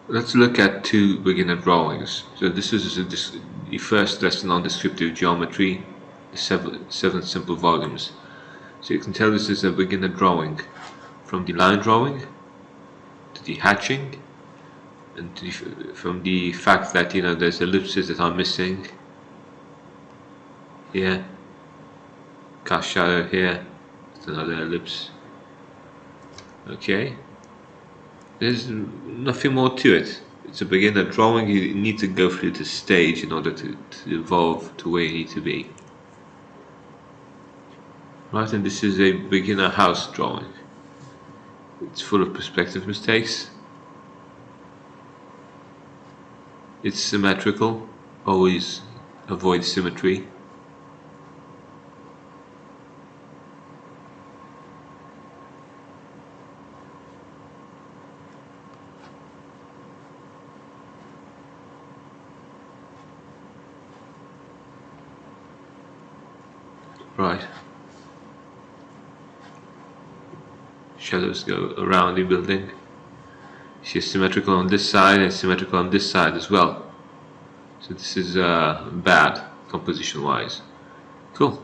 Let's look at two beginner drawings. So this is the first lesson on descriptive geometry, seven simple volumes. So you can tell this is a beginner drawing, from the line drawing to the hatching, and from the fact that there's ellipses that are missing here, cast shadow here, it's another ellipse. Okay. There's nothing more to it. It's a beginner drawing. You need to go through the stage in order to evolve to where you need to be. Right, and this is a beginner house drawing. It's full of perspective mistakes. It's symmetrical. Always avoid symmetry. Right. Shadows go around the building. She's symmetrical on this side and symmetrical on this side as well. So this is bad composition wise. Cool.